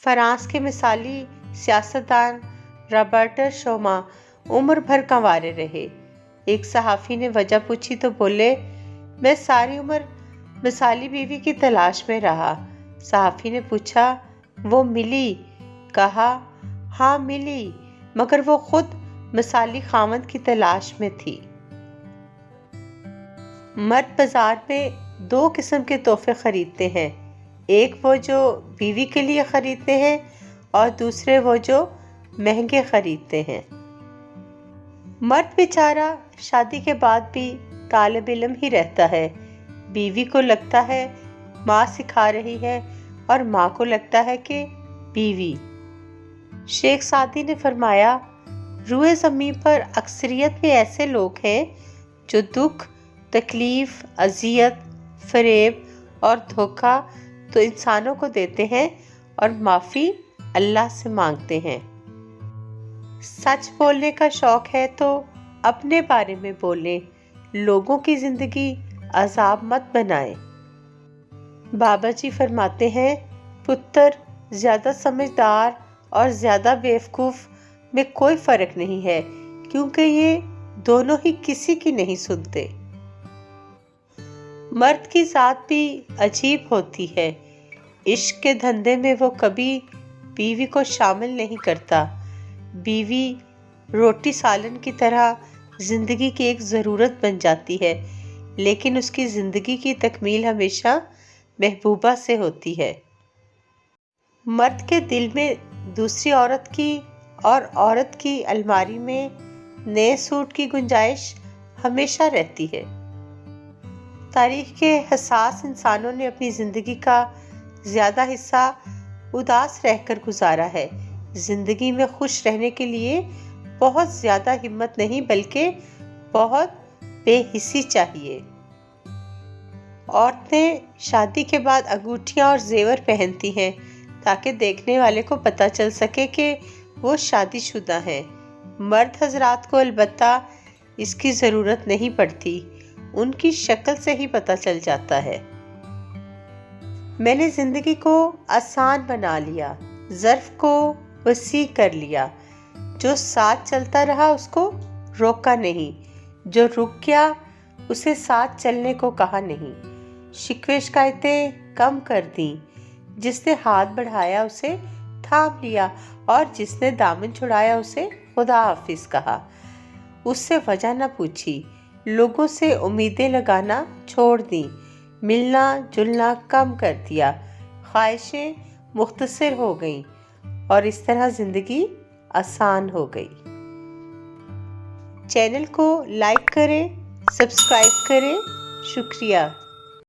France کے مثالی سیاستدان رابرٹ شوما عمر بھر کنوارے رہے۔ ایک صحافی نے وجہ پوچھی تو بولے، میں ساری عمر مثالی بیوی کی تلاش میں رہا۔ صحافی نے پوچھا، وہ ملی؟ کہا، ہاں ملی، مگر وہ خود مثالی خاوند کی تلاش میں تھی۔ مرد بازار میں دو قسم کے تحفے خریدتے ہیں، ایک وہ جو بیوی کے لیے خریدتے ہیں اور دوسرے وہ جو مہنگے خریدتے ہیں۔ مرد بیچارہ شادی کے بعد بھی طالب علم ہی رہتا ہے۔ بیوی کو لگتا ہے ماں سکھا رہی ہے اور ماں کو لگتا ہے کہ بیوی۔ شیخ سعدی نے فرمایا، روئے زمین پر اکثریت میں ایسے لوگ ہیں جو دکھ، تکلیف، اذیت، فریب اور دھوکہ تو انسانوں کو دیتے ہیں اور معافی اللہ سے مانگتے ہیں۔ سچ بولنے کا شوق ہے تو اپنے بارے میں بولیں، لوگوں کی زندگی عذاب مت بنائیں۔ بابا جی فرماتے ہیں، پتر، زیادہ سمجھدار اور زیادہ بیوقوف میں کوئی فرق نہیں ہے، کیونکہ یہ دونوں ہی کسی کی نہیں سنتے۔ مرد کی ذات بھی عجیب ہوتی ہے، عشق کے دھندے میں وہ کبھی بیوی کو شامل نہیں کرتا۔ بیوی روٹی سالن کی طرح زندگی کی ایک ضرورت بن جاتی ہے، لیکن اس کی زندگی کی تکمیل ہمیشہ محبوبہ سے ہوتی ہے۔ مرد کے دل میں دوسری عورت کی اور عورت کی الماری میں نئے سوٹ کی گنجائش ہمیشہ رہتی ہے۔ تاریخ کے حساس انسانوں نے اپنی زندگی کا زیادہ حصہ اداس رہ کر گزارا ہے۔ زندگی میں خوش رہنے کے لیے بہت زیادہ ہمت نہیں بلکہ بہت بے حسی چاہیے۔ عورتیں شادی کے بعد انگوٹھیاں اور زیور پہنتی ہیں تاکہ دیکھنے والے کو پتہ چل سکے کہ وہ شادی شدہ ہیں۔ مرد حضرات کو البتہ اس کی ضرورت نہیں پڑتی، ان کی شکل سے ہی پتہ چل جاتا ہے۔ میں نے زندگی کو آسان بنا لیا، ظرف کو وسیع کر لیا۔ جو ساتھ چلتا رہا اس کو روکا نہیں، جو رک گیا اسے ساتھ چلنے کو کہا نہیں۔ شکوے شکایتیں کم کر دیں، جس نے ہاتھ بڑھایا اسے تھام لیا اور جس نے دامن چھڑایا اسے خدا حافظ کہا۔ اس سے وجہ نہ پوچھی، لوگوں سے امیدیں لگانا چھوڑ دیں، ملنا جلنا کم کر دیا، خواہشیں مختصر ہو گئیں اور اس طرح زندگی آسان ہو گئی۔ چینل کو لائک کریں، سبسکرائب کریں، شکریہ۔